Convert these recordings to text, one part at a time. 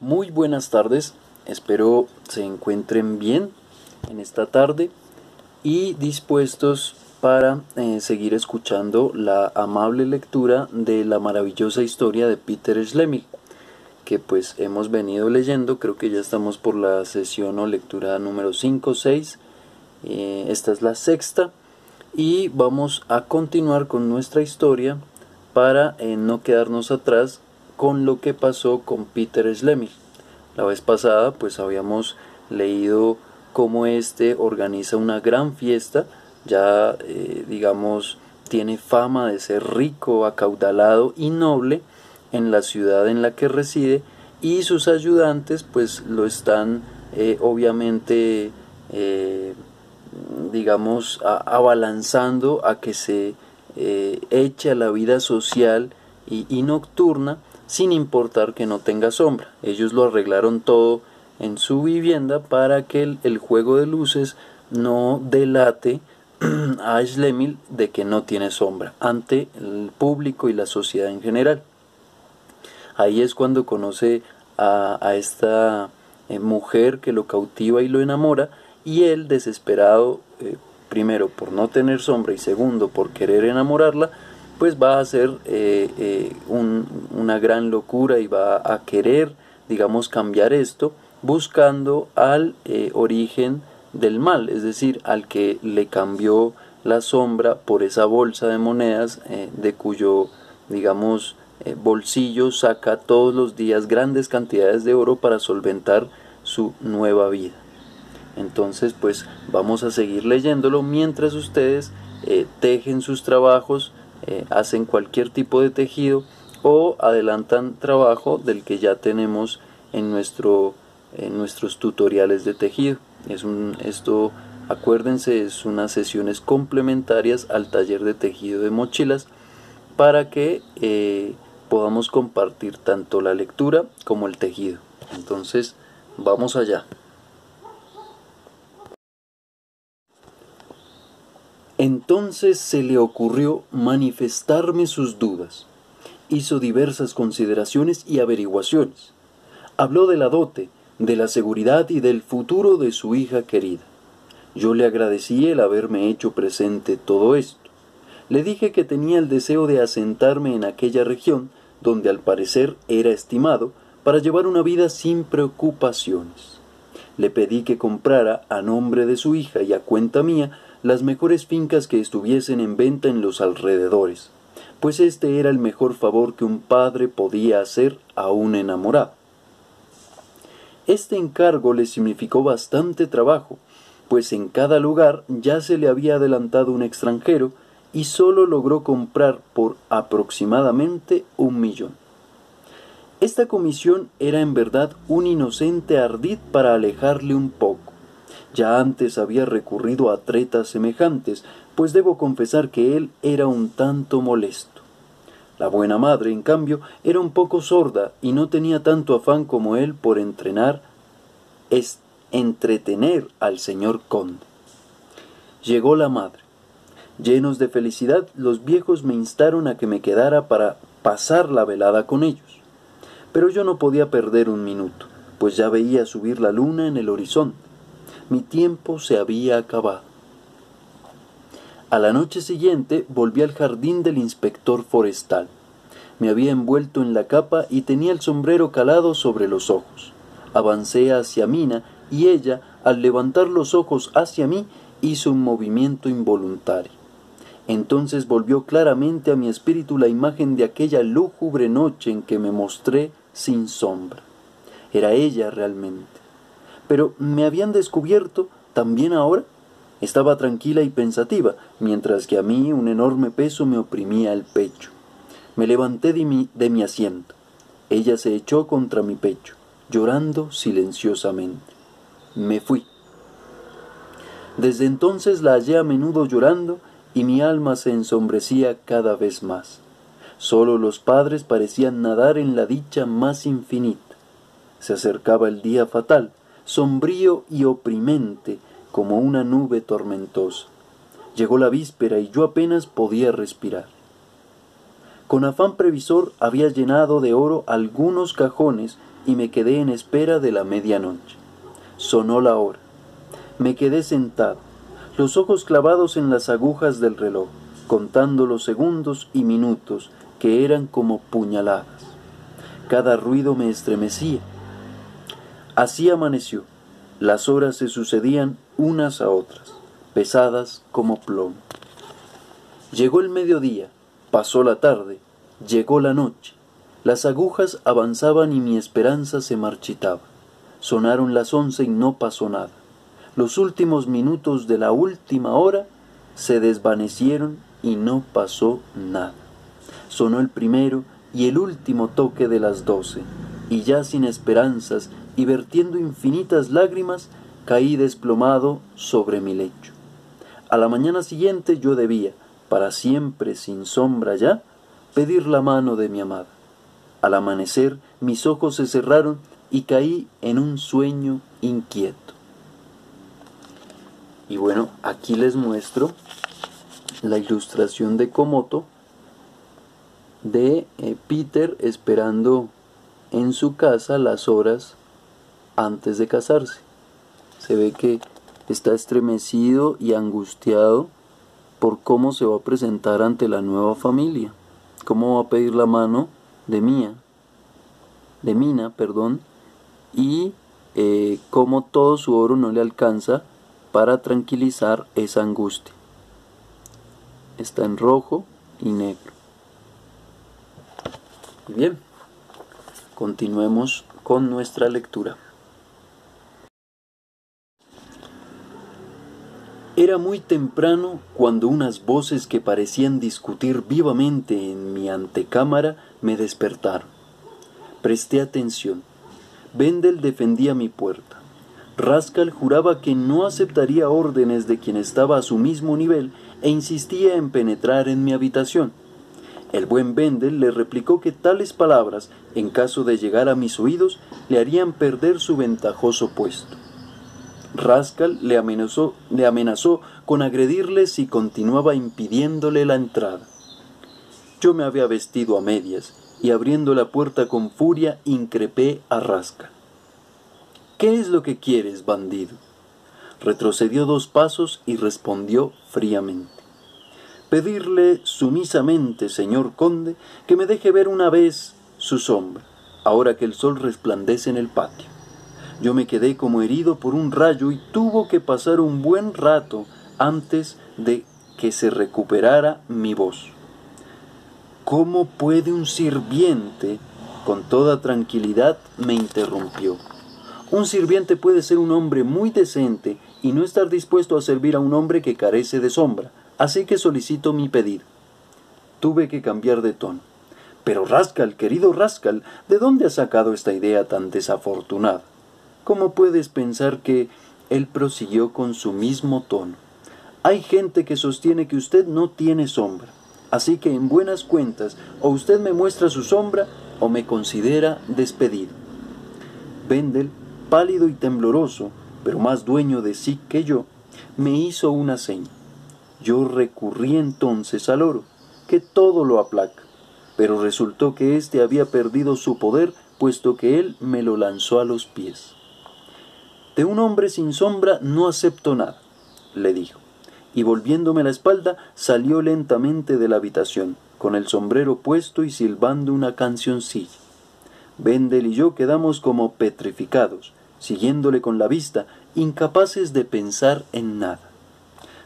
Muy buenas tardes, espero se encuentren bien en esta tarde y dispuestos para seguir escuchando la amable lectura de la maravillosa historia de Peter Schlemihl, que pues hemos venido leyendo. Creo que ya estamos por la sesión o lectura número 5 o 6. Esta es la sexta y vamos a continuar con nuestra historia para no quedarnos atrás con lo que pasó con Peter Schlemihl. La vez pasada pues habíamos leído cómo este organiza una gran fiesta, ya digamos tiene fama de ser rico, acaudalado y noble en la ciudad en la que reside, y sus ayudantes pues lo están obviamente digamos abalanzando a que se eche a la vida social y nocturna, sin importar que no tenga sombra. Ellos lo arreglaron todo en su vivienda para que el juego de luces no delate a Schlemihl de que no tiene sombra ante el público y la sociedad en general. Ahí es cuando conoce a esta mujer que lo cautiva y lo enamora, y él, desesperado, primero por no tener sombra y segundo por querer enamorarla, pues va a hacer una gran locura y va a querer, digamos, cambiar esto, buscando al origen del mal, es decir, al que le cambió la sombra por esa bolsa de monedas de cuyo, digamos, bolsillo saca todos los días grandes cantidades de oro para solventar su nueva vida. Entonces pues vamos a seguir leyéndolo mientras ustedes tejen sus trabajos, hacen cualquier tipo de tejido o adelantan trabajo del que ya tenemos en nuestros tutoriales de tejido. Esto, acuérdense, es unas sesiones complementarias al taller de tejido de mochilas para que podamos compartir tanto la lectura como el tejido. Entonces vamos allá. Entonces se le ocurrió manifestarme sus dudas. Hizo diversas consideraciones y averiguaciones. Habló de la dote, de la seguridad y del futuro de su hija querida. Yo le agradecí el haberme hecho presente todo esto. Le dije que tenía el deseo de asentarme en aquella región, donde al parecer era estimado, para llevar una vida sin preocupaciones. Le pedí que comprara, a nombre de su hija y a cuenta mía, las mejores fincas que estuviesen en venta en los alrededores, pues este era el mejor favor que un padre podía hacer a un enamorado. Este encargo le significó bastante trabajo, pues en cada lugar ya se le había adelantado un extranjero y sólo logró comprar por aproximadamente 1.000.000. Esta comisión era en verdad un inocente ardid para alejarle un poco. Ya antes había recurrido a tretas semejantes, pues debo confesar que él era un tanto molesto. La buena madre, en cambio, era un poco sorda y no tenía tanto afán como él por entretener al señor conde. Llegó la madre. Llenos de felicidad, los viejos me instaron a que me quedara para pasar la velada con ellos. Pero yo no podía perder un minuto, pues ya veía subir la luna en el horizonte. Mi tiempo se había acabado. A la noche siguiente volví al jardín del inspector forestal. Me había envuelto en la capa y tenía el sombrero calado sobre los ojos. Avancé hacia Mina y ella, al levantar los ojos hacia mí, hizo un movimiento involuntario. Entonces volvió claramente a mi espíritu la imagen de aquella lúgubre noche en que me mostré sin sombra. Era ella realmente. Pero ¿me habían descubierto también ahora? Estaba tranquila y pensativa, mientras que a mí un enorme peso me oprimía el pecho. Me levanté de mi asiento. Ella se echó contra mi pecho, llorando silenciosamente. Me fui. Desde entonces la hallé a menudo llorando y mi alma se ensombrecía cada vez más. Sólo los padres parecían nadar en la dicha más infinita. Se acercaba el día fatal, sombrío y oprimente como una nube tormentosa. Llegó la víspera y yo apenas podía respirar. Con afán previsor había llenado de oro algunos cajones y me quedé en espera de la medianoche. Sonó la hora. Me quedé sentado, los ojos clavados en las agujas del reloj, contando los segundos y minutos que eran como puñaladas. Cada ruido me estremecía. Así amaneció. Las horas se sucedían unas a otras, pesadas como plomo. Llegó el mediodía, pasó la tarde, llegó la noche. Las agujas avanzaban y mi esperanza se marchitaba. Sonaron las 11 y no pasó nada. Los últimos minutos de la última hora se desvanecieron y no pasó nada. Sonó el primero y el último toque de las 12, y ya sin esperanzas y vertiendo infinitas lágrimas, caí desplomado sobre mi lecho. A la mañana siguiente yo debía, para siempre sin sombra ya, pedir la mano de mi amada. Al amanecer mis ojos se cerraron y caí en un sueño inquieto. Y bueno, aquí les muestro la ilustración de Komoto de Peter esperando en su casa las horas antes de casarse. Se ve que está estremecido y angustiado por cómo se va a presentar ante la nueva familia, cómo va a pedir la mano de Mina, y cómo todo su oro no le alcanza para tranquilizar esa angustia. Está en rojo y negro. Bien, continuemos con nuestra lectura. Era muy temprano cuando unas voces que parecían discutir vivamente en mi antecámara me despertaron. Presté atención. Bendel defendía mi puerta. Rascal juraba que no aceptaría órdenes de quien estaba a su mismo nivel e insistía en penetrar en mi habitación. El buen Bendel le replicó que tales palabras, en caso de llegar a mis oídos, le harían perder su ventajoso puesto. Rascal le amenazó con agredirle si continuaba impidiéndole la entrada. Yo me había vestido a medias y abriendo la puerta con furia increpé a Rascal. «¿Qué es lo que quieres, bandido?». Retrocedió 2 pasos y respondió fríamente: «Pedirle sumisamente, señor conde, que me deje ver una vez su sombra, ahora que el sol resplandece en el patio». Yo me quedé como herido por un rayo y tuvo que pasar un buen rato antes de que se recuperara mi voz. «¿Cómo puede un sirviente?». Con toda tranquilidad me interrumpió. «Un sirviente puede ser un hombre muy decente y no estar dispuesto a servir a un hombre que carece de sombra, así que solicito mi pedido». Tuve que cambiar de tono. «Pero Rascal, querido Rascal, ¿de dónde has sacado esta idea tan desafortunada?». «¿Cómo puedes pensar que...?». Él prosiguió con su mismo tono. «Hay gente que sostiene que usted no tiene sombra, así que en buenas cuentas o usted me muestra su sombra o me considera despedido». Bendel, pálido y tembloroso, pero más dueño de sí que yo, me hizo una seña. Yo recurrí entonces al oro, que todo lo aplaca, pero resultó que éste había perdido su poder, puesto que él me lo lanzó a los pies. «De un hombre sin sombra no acepto nada», le dijo, y volviéndome la espalda salió lentamente de la habitación, con el sombrero puesto y silbando una cancioncilla. Bendel y yo quedamos como petrificados, siguiéndole con la vista, incapaces de pensar en nada.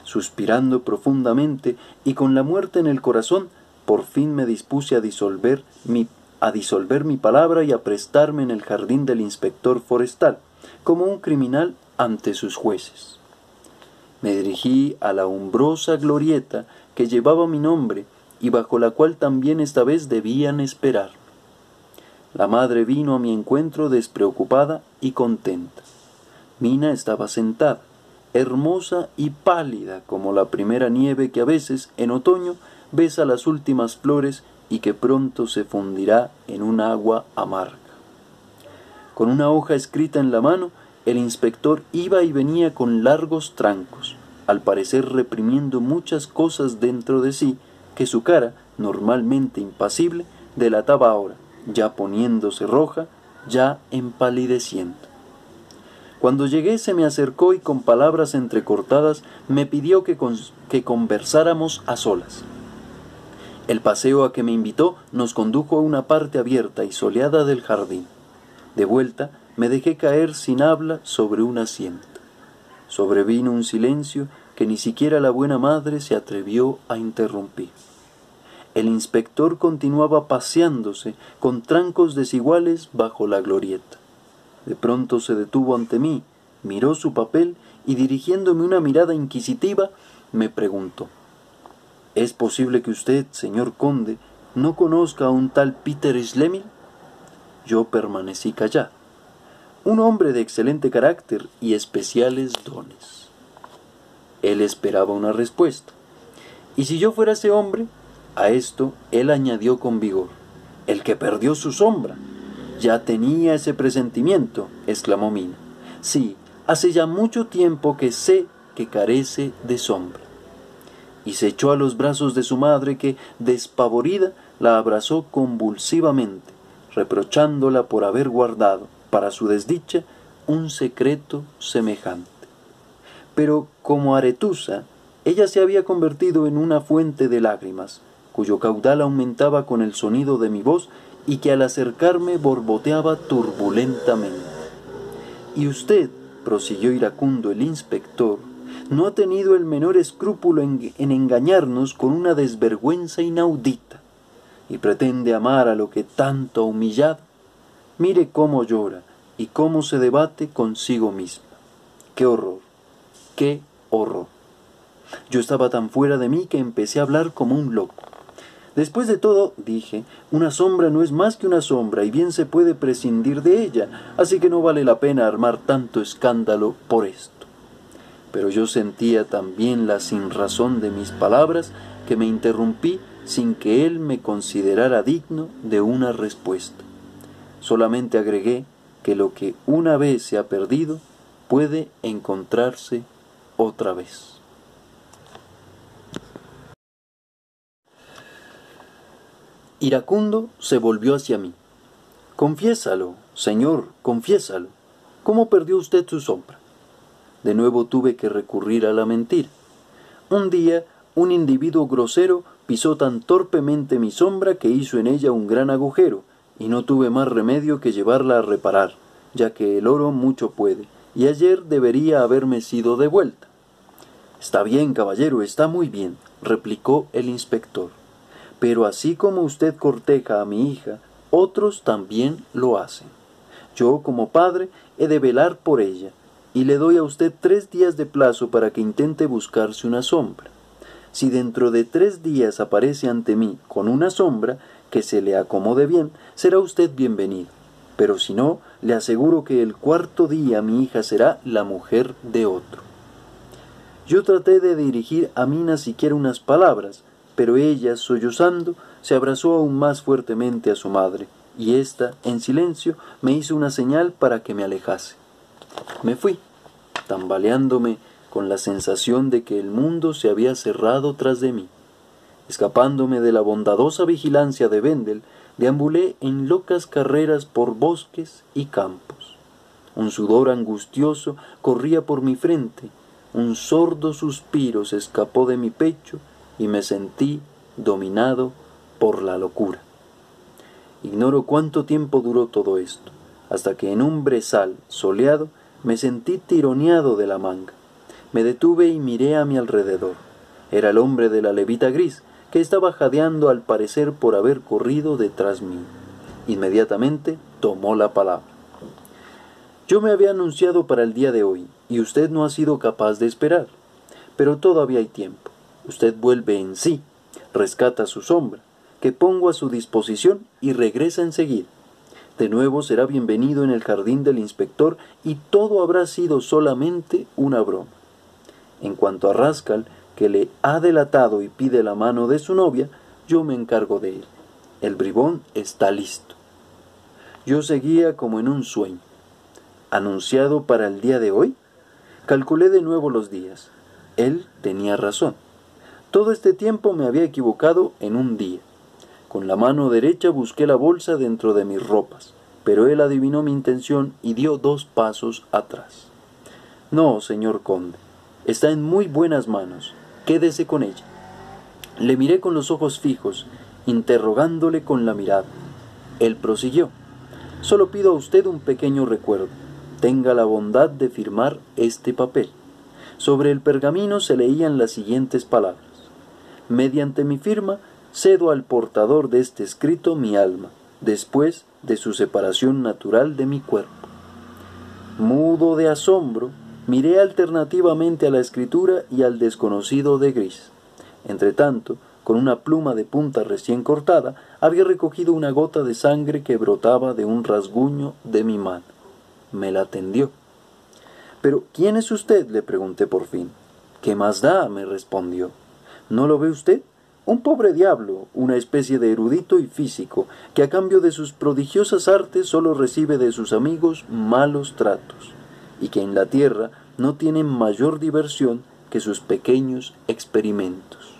Suspirando profundamente y con la muerte en el corazón, por fin me dispuse a disolver mi palabra y a prestarme en el jardín del inspector forestal, como un criminal ante sus jueces. Me dirigí a la umbrosa glorieta que llevaba mi nombre y bajo la cual también esta vez debían esperar. La madre vino a mi encuentro despreocupada y contenta. Mina estaba sentada, hermosa y pálida como la primera nieve que a veces, en otoño, besa las últimas flores y que pronto se fundirá en un agua amarga. Con una hoja escrita en la mano, el inspector iba y venía con largos trancos, al parecer reprimiendo muchas cosas dentro de sí, que su cara, normalmente impasible, delataba ahora, ya poniéndose roja, ya empalideciendo. Cuando llegué se me acercó y con palabras entrecortadas me pidió que conversáramos a solas. El paseo a que me invitó nos condujo a una parte abierta y soleada del jardín. De vuelta me dejé caer sin habla sobre un asiento. Sobrevino un silencio que ni siquiera la buena madre se atrevió a interrumpir. El inspector continuaba paseándose con trancos desiguales bajo la glorieta. De pronto se detuvo ante mí, miró su papel y dirigiéndome una mirada inquisitiva, me preguntó: ¿Es posible que usted, señor conde, no conozca a un tal Peter Schlemil? Yo permanecí callado. Un hombre de excelente carácter y especiales dones. Él esperaba una respuesta. ¿Y si yo fuera ese hombre? A esto él añadió con vigor: el que perdió su sombra. Ya tenía ese presentimiento, exclamó Mina. Sí, hace ya mucho tiempo que sé que carece de sombra. Y se echó a los brazos de su madre que, despavorida, la abrazó convulsivamente, reprochándola por haber guardado, para su desdicha, un secreto semejante. Pero como Aretusa, ella se había convertido en una fuente de lágrimas, cuyo caudal aumentaba con el sonido de mi voz y que al acercarme borboteaba turbulentamente. Y usted, prosiguió iracundo el inspector, no ha tenido el menor escrúpulo en engañarnos con una desvergüenza inaudita, y pretende amar a lo que tanto ha humillado. Mire cómo llora y cómo se debate consigo misma. ¡Qué horror! ¡Qué horror! Yo estaba tan fuera de mí que empecé a hablar como un loco. Después de todo, dije, una sombra no es más que una sombra y bien se puede prescindir de ella, así que no vale la pena armar tanto escándalo por esto. Pero yo sentía también la sinrazón de mis palabras que me interrumpí sin que él me considerara digno de una respuesta. Solamente agregué que lo que una vez se ha perdido puede encontrarse otra vez. Iracundo se volvió hacia mí. Confiésalo, señor, confiésalo. ¿Cómo perdió usted su sombra? De nuevo tuve que recurrir a la mentira. Un día, un individuo grosero pisó tan torpemente mi sombra que hizo en ella un gran agujero, y no tuve más remedio que llevarla a reparar, ya que el oro mucho puede, y ayer debería haberme sido devuelta. Está bien, caballero, está muy bien, replicó el inspector. Pero así como usted corteja a mi hija, otros también lo hacen. Yo, como padre, he de velar por ella, y le doy a usted 3 días de plazo para que intente buscarse una sombra. Si dentro de 3 días aparece ante mí con una sombra que se le acomode bien, será usted bienvenido. Pero si no, le aseguro que el 4.º día mi hija será la mujer de otro. Yo traté de dirigir a Mina siquiera unas palabras, pero ella, sollozando, se abrazó aún más fuertemente a su madre, y ésta, en silencio, me hizo una señal para que me alejase. Me fui, tambaleándome con la sensación de que el mundo se había cerrado tras de mí. Escapándome de la bondadosa vigilancia de Vendel, deambulé en locas carreras por bosques y campos. Un sudor angustioso corría por mi frente, un sordo suspiro se escapó de mi pecho, y me sentí dominado por la locura. Ignoro cuánto tiempo duró todo esto, hasta que en un brezal soleado me sentí tironeado de la manga. Me detuve y miré a mi alrededor. Era el hombre de la levita gris, que estaba jadeando al parecer por haber corrido detrás mío. Inmediatamente tomó la palabra. Yo me había anunciado para el día de hoy, y usted no ha sido capaz de esperar. Pero todavía hay tiempo. Usted vuelve en sí, rescata su sombra, que pongo a su disposición y regresa enseguida. De nuevo será bienvenido en el jardín del inspector y todo habrá sido solamente una broma. En cuanto a Rascal, que le ha delatado y pide la mano de su novia, yo me encargo de él. El bribón está listo. Yo seguía como en un sueño. ¿Anunciado para el día de hoy? Calculé de nuevo los días. Él tenía razón. Todo este tiempo me había equivocado en un día. Con la mano derecha busqué la bolsa dentro de mis ropas, pero él adivinó mi intención y dio 2 pasos atrás. No, señor conde, está en muy buenas manos. Quédese con ella. Le miré con los ojos fijos, interrogándole con la mirada. Él prosiguió. Solo pido a usted un pequeño recuerdo. Tenga la bondad de firmar este papel. Sobre el pergamino se leían las siguientes palabras. Mediante mi firma, cedo al portador de este escrito mi alma, después de su separación natural de mi cuerpo. Mudo de asombro, miré alternativamente a la escritura y al desconocido de gris. Entretanto, con una pluma de punta recién cortada, había recogido una gota de sangre que brotaba de un rasguño de mi mano. Me la tendió. «¿Pero quién es usted?», le pregunté por fin. «¿Qué más da?», me respondió. «¿No lo ve usted? Un pobre diablo, una especie de erudito y físico, que a cambio de sus prodigiosas artes solo recibe de sus amigos malos tratos, y que en la tierra no tiene mayor diversión que sus pequeños experimentos.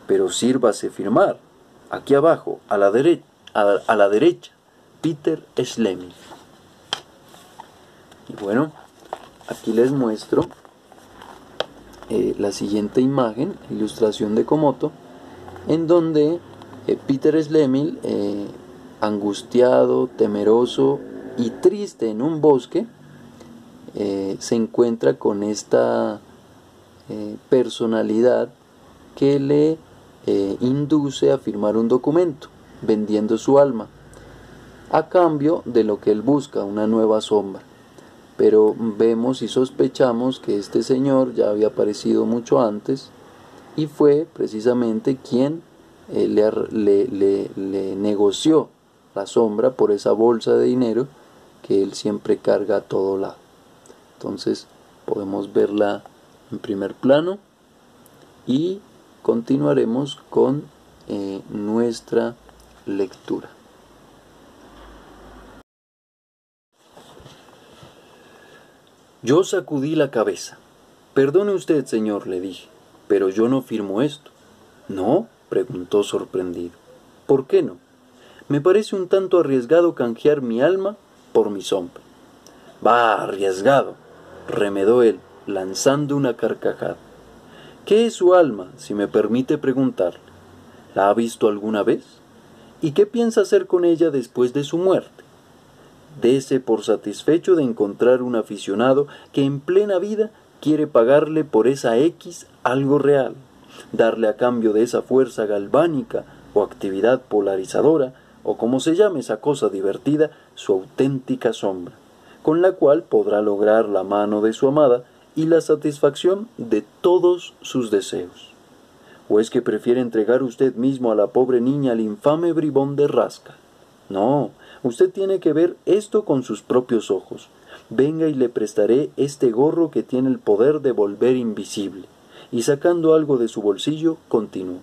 Pero sírvase firmar, aquí abajo, a la derecha, Peter Schlemihl». Y bueno, aquí les muestro la siguiente imagen, ilustración de Komoto, en donde Peter Schlemihl, angustiado, temeroso y triste en un bosque, se encuentra con esta personalidad que le induce a firmar un documento, vendiendo su alma, a cambio de lo que él busca, una nueva sombra. Pero vemos y sospechamos que este señor ya había aparecido mucho antes y fue precisamente quien le negoció la sombra por esa bolsa de dinero que él siempre carga a todo lado. Entonces podemos verla en primer plano y continuaremos con nuestra lectura. Yo sacudí la cabeza. «Perdone usted, señor», le dije, «pero yo no firmo esto». «¿No?», preguntó sorprendido. «¿Por qué no? Me parece un tanto arriesgado canjear mi alma por mi sombra». «Bah, arriesgado», remedó él, lanzando una carcajada. «¿Qué es su alma, si me permite preguntarle? ¿La ha visto alguna vez? ¿Y qué piensa hacer con ella después de su muerte? Dese por satisfecho de encontrar un aficionado que en plena vida quiere pagarle por esa X algo real, darle a cambio de esa fuerza galvánica o actividad polarizadora, o como se llame esa cosa divertida, su auténtica sombra, con la cual podrá lograr la mano de su amada y la satisfacción de todos sus deseos. ¿O es que prefiere entregar usted mismo a la pobre niña al infame bribón de Rasca? No, usted tiene que ver esto con sus propios ojos. Venga y le prestaré este gorro que tiene el poder de volver invisible». Y sacando algo de su bolsillo, continuó.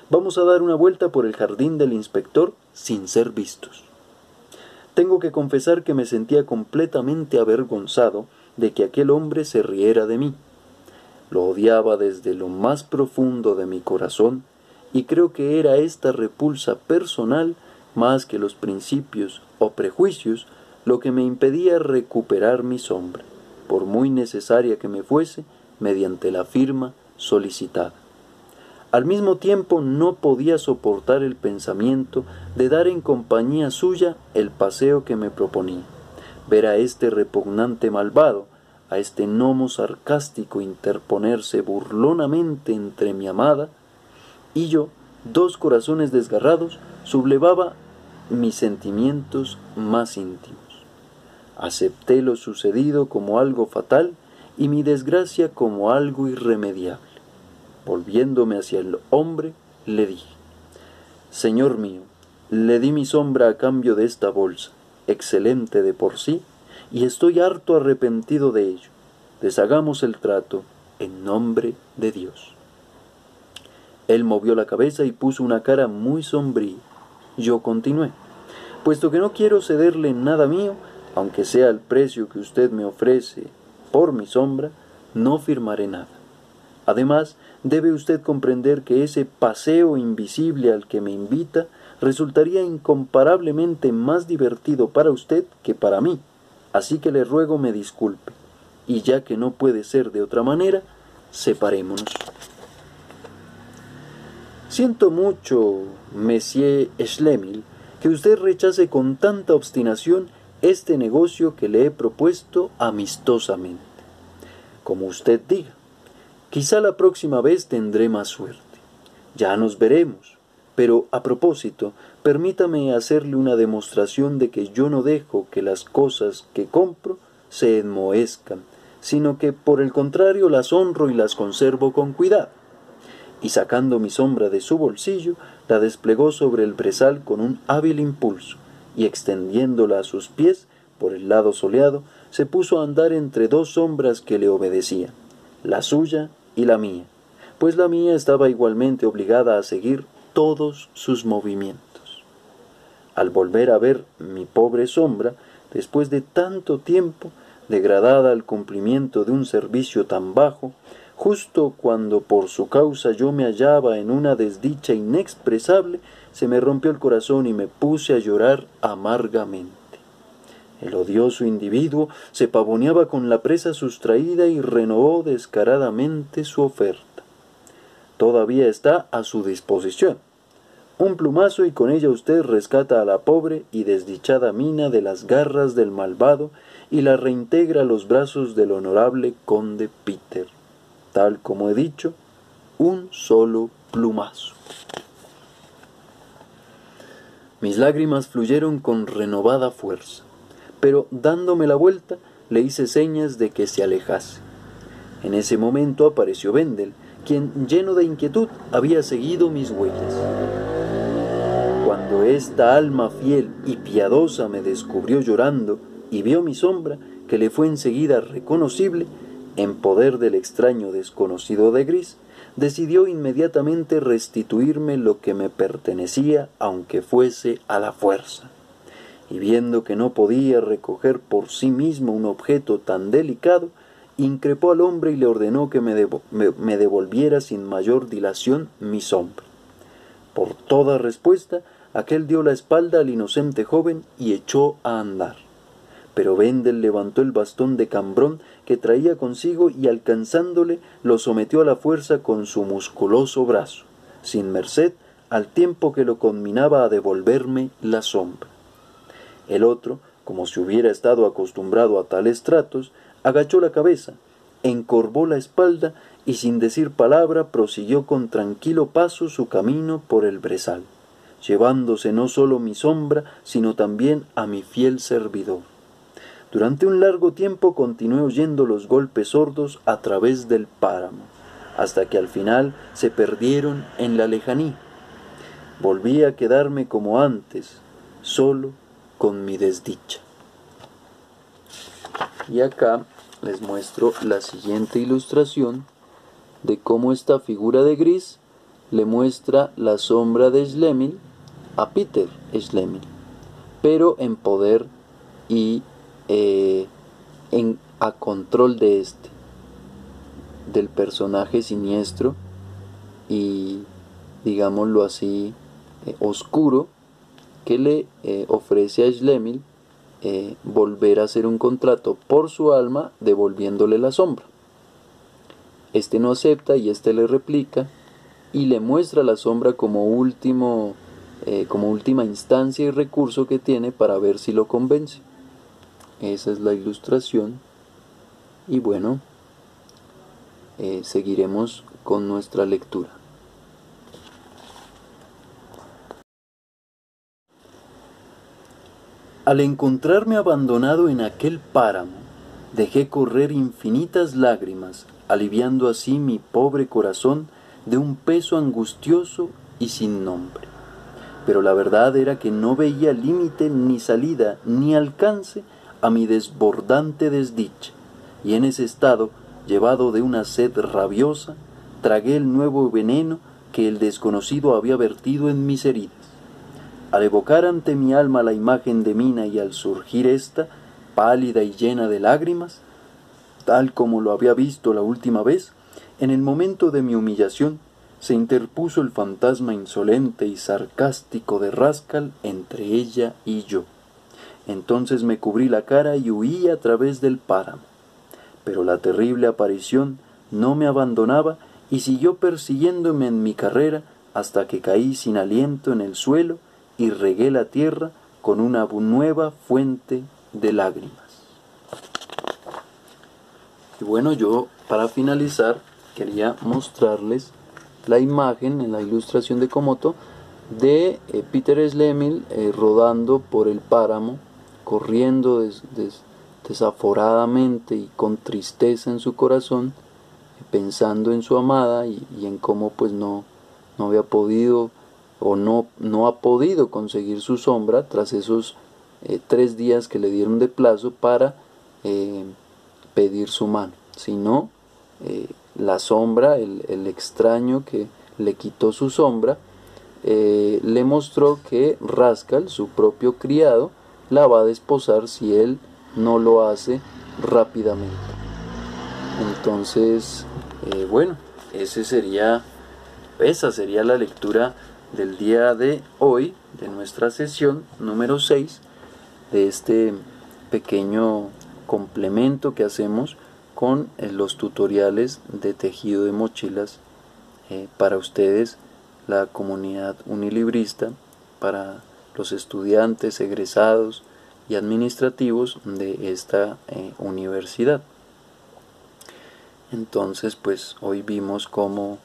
«Vamos a dar una vuelta por el jardín del inspector sin ser vistos». Tengo que confesar que me sentía completamente avergonzado de que aquel hombre se riera de mí. Lo odiaba desde lo más profundo de mi corazón, y creo que era esta repulsa personal, más que los principios o prejuicios, lo que me impedía recuperar mi sombra, por muy necesaria que me fuese, mediante la firma solicitada. Al mismo tiempo no podía soportar el pensamiento de dar en compañía suya el paseo que me proponía, ver a este repugnante malvado, a este gnomo sarcástico interponerse burlonamente entre mi amada y yo, 2 corazones desgarrados, sublevaba mis sentimientos más íntimos. Acepté lo sucedido como algo fatal y mi desgracia como algo irremediable. Volviéndome hacia el hombre, le dije: «Señor mío, le di mi sombra a cambio de esta bolsa, excelente de por sí, y estoy harto arrepentido de ello. Deshagamos el trato en nombre de Dios». Él movió la cabeza y puso una cara muy sombría. Yo continué: «Puesto que no quiero cederle nada mío, aunque sea el precio que usted me ofrece por mi sombra, no firmaré nada. Además, debe usted comprender que ese paseo invisible al que me invita resultaría incomparablemente más divertido para usted que para mí, así que le ruego me disculpe, y ya que no puede ser de otra manera, separémonos. Siento mucho, Monsieur Schlemil, que usted rechace con tanta obstinación este negocio que le he propuesto amistosamente. Como usted diga, quizá la próxima vez tendré más suerte. Ya nos veremos. Pero, a propósito, permítame hacerle una demostración de que yo no dejo que las cosas que compro se enmohezcan, sino que, por el contrario, las honro y las conservo con cuidado. Y sacando mi sombra de su bolsillo, la desplegó sobre el brezal con un hábil impulso, y extendiéndola a sus pies, por el lado soleado, se puso a andar entre dos sombras que le obedecían, la suya y la mía, pues la mía estaba igualmente obligada a seguir todos sus movimientos. Al volver a ver mi pobre sombra, después de tanto tiempo, degradada al cumplimiento de un servicio tan bajo, justo cuando por su causa yo me hallaba en una desdicha inexpresable, se me rompió el corazón y me puse a llorar amargamente. El odioso individuo se pavoneaba con la presa sustraída y renovó descaradamente su oferta. Todavía está a su disposición. Un plumazo y con ella usted rescata a la pobre y desdichada mina de las garras del malvado y la reintegra a los brazos del honorable conde Peter. Tal como he dicho, un solo plumazo. Mis lágrimas fluyeron con renovada fuerza, pero dándome la vuelta, le hice señas de que se alejase. En ese momento apareció Vendel, quien, lleno de inquietud, había seguido mis huellas. Cuando esta alma fiel y piadosa me descubrió llorando y vio mi sombra, que le fue enseguida reconocible, en poder del extraño desconocido de Gris, decidió inmediatamente restituirme lo que me pertenecía, aunque fuese a la fuerza. Y viendo que no podía recoger por sí mismo un objeto tan delicado, increpó al hombre y le ordenó que me devolviera sin mayor dilación mi sombra. Por toda respuesta, aquel dio la espalda al inocente joven y echó a andar. Pero Vendel levantó el bastón de cambrón que traía consigo y alcanzándole lo sometió a la fuerza con su musculoso brazo, sin merced, al tiempo que lo conminaba a devolverme la sombra. El otro, como si hubiera estado acostumbrado a tales tratos, agachó la cabeza, encorvó la espalda y sin decir palabra prosiguió con tranquilo paso su camino por el brezal, llevándose no solo mi sombra, sino también a mi fiel servidor. Durante un largo tiempo continué oyendo los golpes sordos a través del páramo, hasta que al final se perdieron en la lejanía. Volví a quedarme como antes, solo con mi desdicha. Y acá les muestro la siguiente ilustración de cómo esta figura de Gris le muestra la sombra de Schlemil a Peter Schlemil, pero en poder y a control de del personaje siniestro y, digámoslo así, oscuro, que le ofrece a Schlemil volver a hacer un contrato por su alma devolviéndole la sombra. Este no acepta y este le replica y le muestra la sombra como última instancia y recurso que tiene para ver si lo convence. Esa es la ilustración y bueno, seguiremos con nuestra lectura. Al encontrarme abandonado en aquel páramo, dejé correr infinitas lágrimas, aliviando así mi pobre corazón de un peso angustioso y sin nombre. Pero la verdad era que no veía límite ni salida ni alcance a mi desbordante desdicha, y en ese estado, llevado de una sed rabiosa, tragué el nuevo veneno que el desconocido había vertido en mis heridas. Al evocar ante mi alma la imagen de Mina y al surgir ésta, pálida y llena de lágrimas, tal como lo había visto la última vez, En el momento de mi humillación, se interpuso el fantasma insolente y sarcástico de Rascal entre ella y yo. Entonces me cubrí la cara y huí a través del páramo. Pero la terrible aparición no me abandonaba y siguió persiguiéndome en mi carrera hasta que caí sin aliento en el suelo y regué la tierra con una nueva fuente de lágrimas. Y bueno, yo para finalizar quería mostrarles la imagen en la ilustración de Komoto de Peter Schlemihl rodando por el páramo, corriendo desaforadamente y con tristeza en su corazón, pensando en su amada y en cómo pues no había podido o no ha podido conseguir su sombra tras esos 3 días que le dieron de plazo para pedir su mano, sino la sombra, el extraño que le quitó su sombra, le mostró que Rascal, su propio criado, la va a desposar si él no lo hace rápidamente. Entonces, bueno, esa sería la lectura del día de hoy, de nuestra sesión número 6, de este pequeño complemento que hacemos con los tutoriales de tejido de mochilas para ustedes, la comunidad unilibrista, para los estudiantes, egresados y administrativos de esta universidad. Entonces pues hoy vimos cómo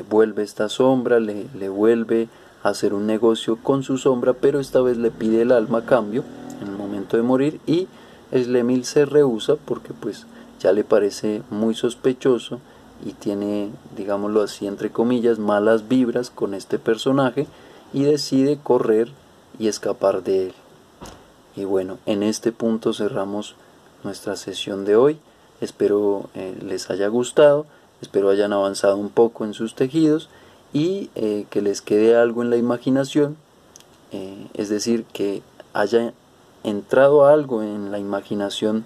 vuelve esta sombra, le vuelve a hacer un negocio con su sombra, pero esta vez le pide el alma a cambio en el momento de morir, y Schlemihl se rehúsa porque pues ya le parece muy sospechoso y tiene, digámoslo así, entre comillas, malas vibras con este personaje, y decide correr y escapar de él. Y bueno, en este punto cerramos nuestra sesión de hoy. Espero les haya gustado, espero hayan avanzado un poco en sus tejidos y que les quede algo en la imaginación, es decir, que haya entrado algo en la imaginación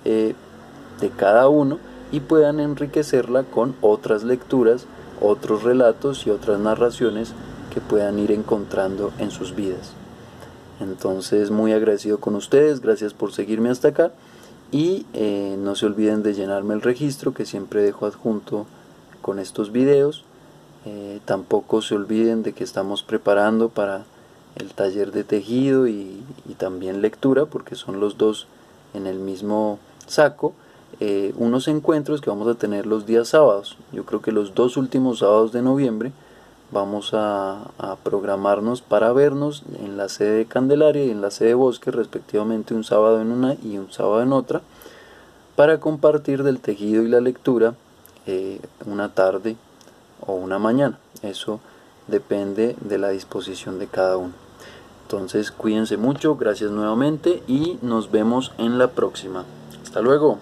de cada uno y puedan enriquecerla con otras lecturas, otros relatos y otras narraciones que puedan ir encontrando en sus vidas. Entonces, muy agradecido con ustedes, gracias por seguirme hasta acá, y no se olviden de llenarme el registro que siempre dejo adjunto con estos videos. Tampoco se olviden de que estamos preparando para el taller de tejido y también lectura, porque son los dos en el mismo saco. Unos encuentros que vamos a tener los días sábados. Yo creo que los 2 últimos sábados de noviembre vamos a programarnos para vernos en la sede de Candelaria y en la sede de Bosque, respectivamente, un sábado en una y un sábado en otra, para compartir del tejido y la lectura una tarde o una mañana. Eso depende de la disposición de cada uno. Entonces cuídense mucho, gracias nuevamente y nos vemos en la próxima. Hasta luego.